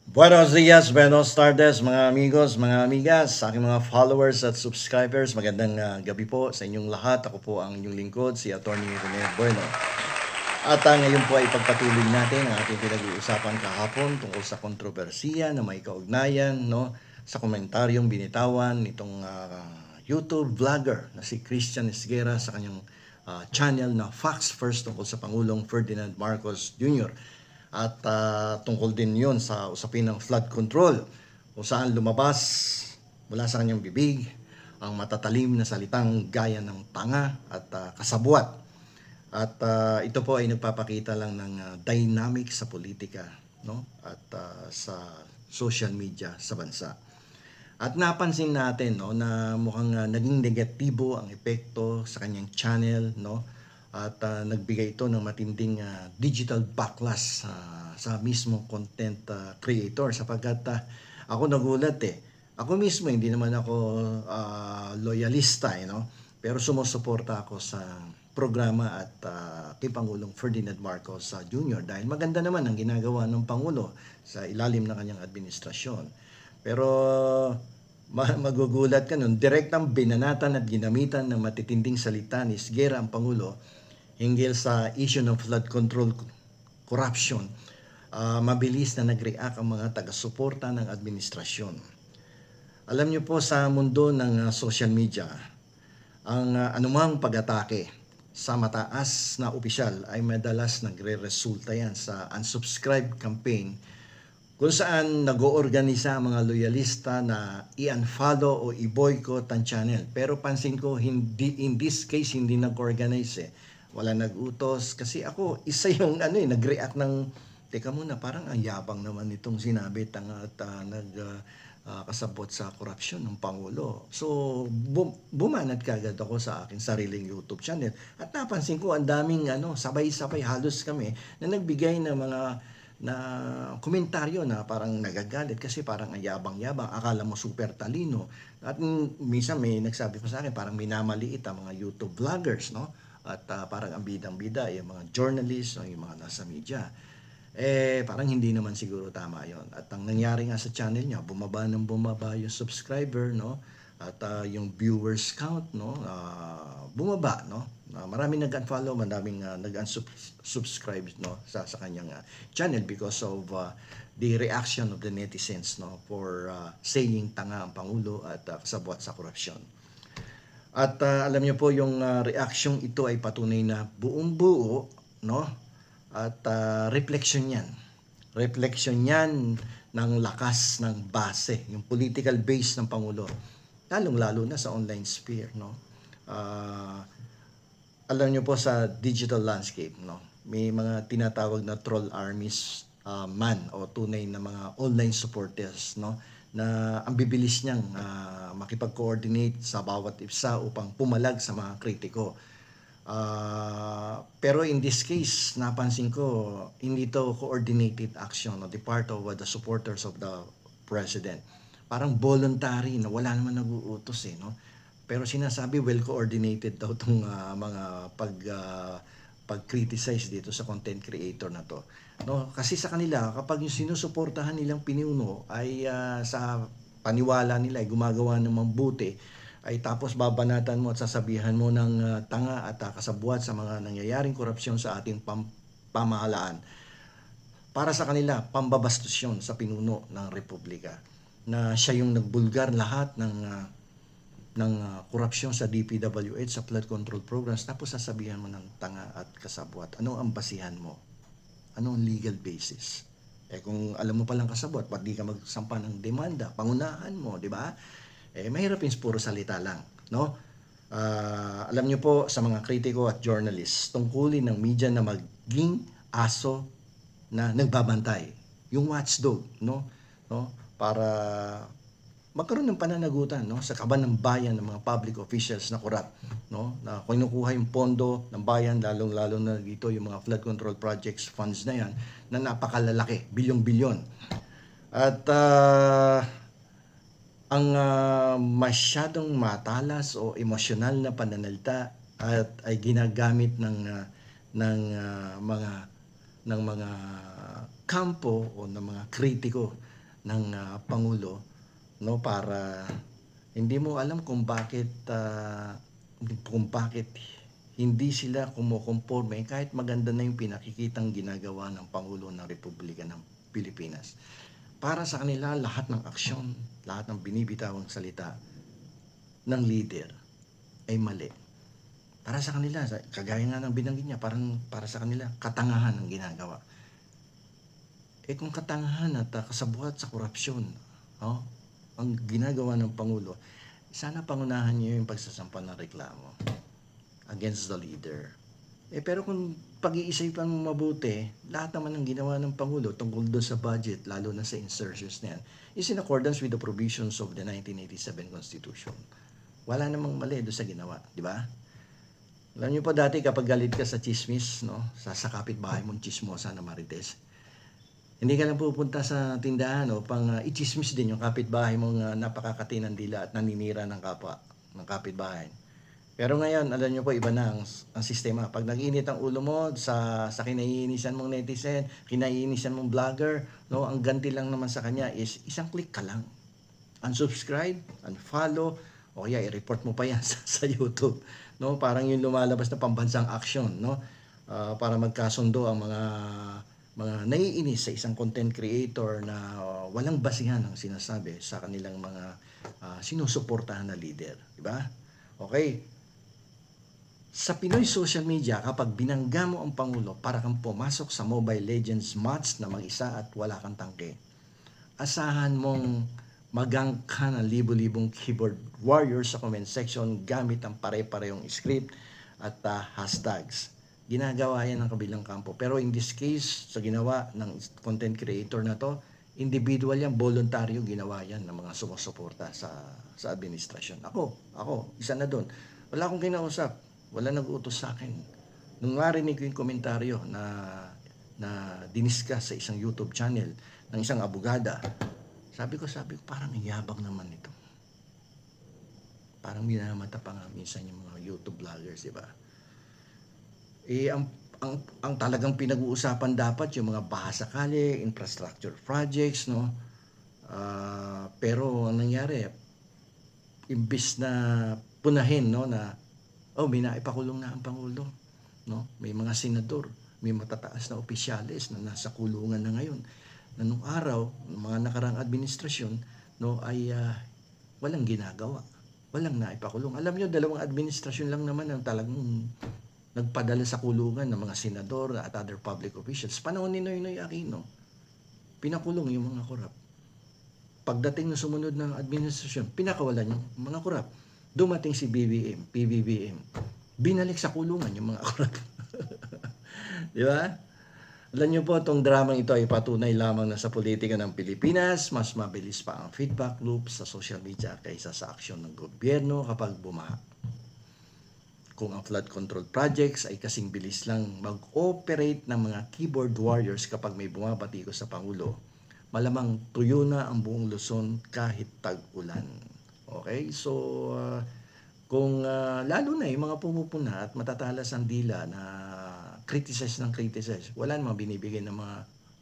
Buenos dias, buenos tardes mga amigos, mga amigas, sa aking mga followers at subscribers. Magandang gabi po sa inyong lahat. Ako po ang inyong lingkod, si Attorney Rene Bueno. At ngayon po ay pagpatuloy natin ang ating pinag-uusapan kahapon tungkol sa kontrobersiya na may kaugnayan, no, sa komentaryong binitawan nitong YouTube vlogger na si Christian Esguera sa kanyang channel na Facts First tungkol sa Pangulong Ferdinand Marcos Jr. At tungkol din yon sa usapin ng flood control kung saan lumabas mula sa kanyang bibig ang matatalim na salitang gaya ng tanga at kasabwat. At ito po ay nagpapakita lang ng dynamic sa politika, no? At sa social media sa bansa. At napansin natin, no, na mukhang naging negatibo ang epekto sa kanyang channel, no? At nagbigay ito ng matinding digital backlash sa mismo content creator sapagkat ako nagulat Ako mismo hindi naman ako loyalista, no? Pero sumusuporta ako sa programa at kay Pangulong Ferdinand Marcos Jr. dahil maganda naman ang ginagawa ng Pangulo sa ilalim ng kanyang administrasyon. Pero magugulat ka nun, direktang binanatan at ginamitan ng matitinding salita ni Esguera ang Pangulo hinggil sa issue ng flood control corruption. Mabilis na nag-react ang mga taga-suporta ng administrasyon. Alam niyo po sa mundo ng social media, ang anumang pag-atake sa mataas na opisyal ay madalas nagre-resulta yan sa unsubscribe campaign kung saan nag-oorganisa ang mga loyalista na i-unfollow o i-boycott ang channel. Pero pansin ko, hindi, in this case, hindi nag-organize Wala nag-utos. Kasi ako, isa yung nag-react ng, teka muna, parang ang yabang naman itong sinabi, tanga at kasabot sa korupsyon ng Pangulo. So, bumanat kagad ako sa aking sariling YouTube channel. At napansin ko, ang daming sabay-sabay halos kami na nagbigay ng mga na komentaryo na parang nagagalit kasi parang ang yabang-yabang, akala mo super talino. At minsan may nagsabi pa sa akin parang minamaliit ang mga YouTube vloggers, no? At parang ang bidang-bida yung mga journalists o yung mga nasa media. Parang hindi naman siguro tama yon. At ang nangyari nga sa channel niya, bumaba ng bumaba yung subscriber, no? At yung viewers count, no? Bumaba, no? Maraming nag-unfollow, maraming nag-unsubscribe, no? Sa kanyang channel because of the reaction of the netizens, no? For saying tanga ang Pangulo at kasabwat sa korupsyon. At alam niyo po yung reaction ito ay patunay na buong buo, no? At reflection yan. Reflection yan ng lakas ng base, yung political base ng Pangulo. Lalong-lalo na sa online sphere, no? Alam niyo po sa digital landscape, no? May mga tinatawag na troll armies man o tunay na mga online supporters, no? Na ang bibilis niyang makipag-coordinate sa bawat isa upang pumalag sa mga kritiko. Pero in this case, napansin ko, hindi to coordinated action on the part of the supporters of the president. Parang voluntary na wala naman nag-uutos no? Pero sinasabi well coordinated daw itong mga pag-criticize dito sa content creator na to. No, kasi sa kanila kapag yung sinusuportahan nilang pinuno ay sa paniwala nila ay gumagawa ng mabuti, ay tapos babanatan mo at sasabihan mo ng tanga at kasabwat sa mga nangyayaring korupsyon sa ating pamahalaan. Para sa kanila, pambabastos yun sa pinuno ng Republika. Na siya yung nagbulgar lahat ng korupsyon sa DPWH, sa flood control programs, tapos sasabihan mo ng tanga at kasabwat. Ano ang basihan mo? Ano ang legal basis? Kung alam mo palang kasabwat, ba't di ka magsampa ng demanda? Pangunahan mo, di ba? Mahirap yung puro salita lang, no? Alam niyo po sa mga kritiko at journalists, tungkulin ng media na maging aso na nagbabantay, yung watchdog, no? Para magkaroon ng pananagutan, no, sa kaban ng bayan ng mga public officials na corrupt, no, na kinukuha yung pondo ng bayan, lalong-lalo na dito yung mga flood control projects funds na yan na napakalalaki, bilyong-bilyon. At ang masyadong matalas o emosyonal na pananalita at ay ginagamit ng mga kampo o ng mga kritiko ng Pangulo, no, para hindi mo alam kung bakit hindi sila kumukonforme kahit maganda na yung pinakikitang ginagawa ng Pangulo ng Republika ng Pilipinas. Para sa kanila, lahat ng aksyon, lahat ng binibitawang salita ng leader ay mali. Para sa kanila, kagaya nga ng binanggit niya, parang para sa kanila, katangahan ang ginagawa. Kung katangahan at kasabuhat sa korupsyon, oh, ang ginagawa ng Pangulo, sana pangunahan niyo yung pagsasampa ng reklamo against the leader. Pero kung pag-iisipan mo mabuti, lahat naman ng ginawa ng Pangulo tungkol doon sa budget, lalo na sa insertions niyan, is in accordance with the provisions of the 1987 Constitution. Wala namang mali doon sa ginawa, di ba? Alam niyo po dati kapag galit ka sa chismis, no, sa kapitbahay mong chismosa na Marites, hindi ka lang pupunta sa tindahan upang i-chismis din yung kapitbahay mong napakakati ng dila at naninira ng kapwa ng kapitbahay. Pero ngayon, alam niyo po, iba na ang sistema. Pag nag-init ang ulo mo sa kinaiinisan mong netizen, kinaiinisan mong vlogger, no, ang ganti lang naman sa kanya is isang click ka lang. Unsubscribe, unfollow, o kaya i-report mo pa yan sa YouTube. No? Parang yung lumalabas na pambansang action, no? Para magkasundo ang mga naiinis sa isang content creator na walang basihan ang sinasabi sa kanilang mga sinusuportahan na leader. Diba? Okay. Sa Pinoy social media, kapag binangga mo ang Pangulo para kang pumasok sa Mobile Legends match na mag-isa at wala kang tangke, asahan mong magang ka ng libo-libong keyboard warriors sa comment section gamit ang pare-parehong script at hashtags. Ginagawa yan ng kabilang kampo. Pero in this case, sa ginawa ng content creator na to, individual yan, voluntaryo ginawa yan ng mga sumusuporta sa administrasyon. Ako, isa na doon. Wala akong kinausap. Wala nag-utos sa akin. Nung marinig ko yung komentaryo na diniscuss sa isang YouTube channel ng isang abogada, sabi ko, parang yabang naman ito. Parang minamata pa nga minsan yung mga YouTube vloggers, di ba? Ang talagang pinag-uusapan dapat yung mga bahasakali, infrastructure projects, no? Pero ang nangyari, imbis na punahin, no, na may naipakulong na ang Pangulo, no? May mga senador, may matataas na opisyales na nasa kulungan na ngayon. Na nung araw, ng mga nakarang administrasyon, no, ay walang ginagawa. Walang naipakulong. Alam niyo, dalawang administrasyon lang naman ang talagang nagpadala sa kulungan ng mga senador at other public officials. Panahon ni Noynoy Aquino, pinakulong yung mga korap. Pagdating ng sumunod ng administrasyon, pinakawalan yung mga korap. Dumating si PBBM, binalik sa kulungan yung mga korap. Di ba? Alam niyo po, itong dramang ito ay patunay lamang na sa politika ng Pilipinas, mas mabilis pa ang feedback loop sa social media kaysa sa aksyon ng gobyerno kapag bumaha. Kung ang flood control projects ay kasing bilis lang mag-operate ng mga keyboard warriors kapag may bumabatiko sa Pangulo, malamang tuyo na ang buong Luzon kahit tag-ulan. Okay? So, kung lalo na yung mga pumupuna at matatalas ang dila na criticize, wala namang binibigay ng mga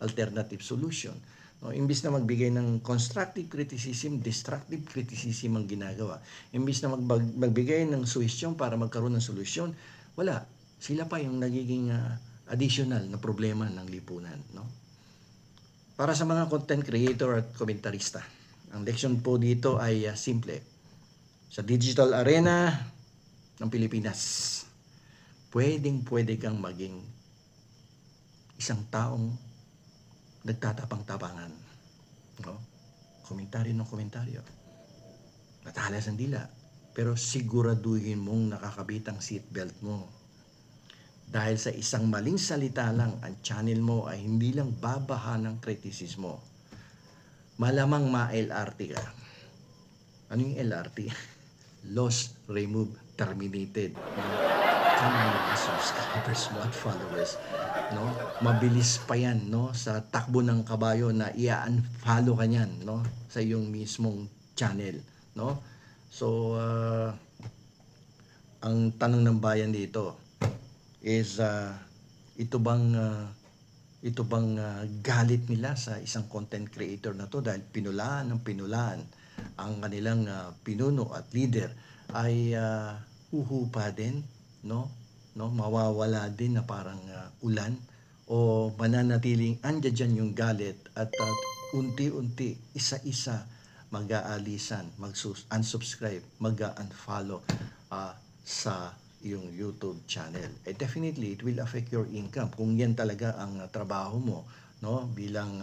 alternative solution. No, imbis na magbigay ng constructive criticism, destructive criticism ang ginagawa. Imbis na magbigay ng suhestyon para magkaroon ng solusyon, wala. Sila pa yung nagiging additional na problema ng lipunan. No? Para sa mga content creator at komentarista, ang leksyon po dito ay simple. Sa digital arena ng Pilipinas, pwede kang maging isang taong nagtatapang-tapangan. No? Komentaryo ng komentaryo. Matalas ang dila. Pero siguraduhin mong nakakabit ang seatbelt mo. Dahil sa isang maling salita lang, ang channel mo ay hindi lang babaha ng kritisismo. Malamang ma-LRT ka. Ano yung LRT? Lost, remove, terminated. Mga subscribers mo at followers, no? Mabilis pa yan, no, sa takbo ng kabayo na i-unfollow ka niyan, no, sa iyong mismong channel, no? So ang tanong ng bayan dito is ito bang ito bang galit nila sa isang content creator na to dahil pinulaan ng pinulaan ang kanilang pinuno at leader ay huhupa din, no? No, mawawala din na parang ulan o mananatiling andyan dyan yung galit at unti-unti, isa-isa mag-aalisan, mag-unsubscribe, mag-unfollow sa yung YouTube channel. Definitely, it will affect your income kung yan talaga ang trabaho mo, no? Bilang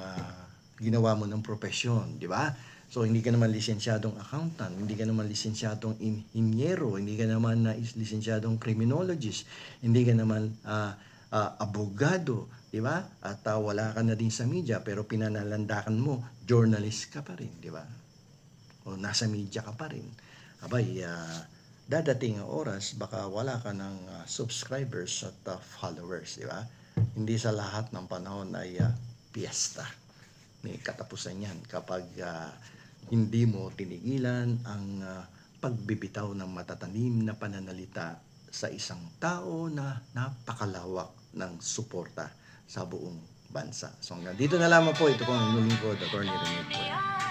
ginawa mo ng profesyon, di ba? So, hindi ka naman lisensyadong accountant, hindi ka naman lisensyadong inhinyero, hindi ka naman lisensyadong criminologist, hindi ka naman abogado, di ba? At wala ka na din sa media, pero pinanalandakan mo, journalist ka pa rin, di ba? O nasa media ka pa rin. Abay, dadating ang oras, baka wala ka ng subscribers at followers, di ba? Hindi sa lahat ng panahon ay piyesta. May katapusan yan kapag hindi mo tinigilan ang pagbibitaw ng matatanim na pananalita sa isang tao na napakalawak ng suporta sa buong bansa. So hanggang dito na lamang po, ito po ang inyong lingkod, Atty. Rene.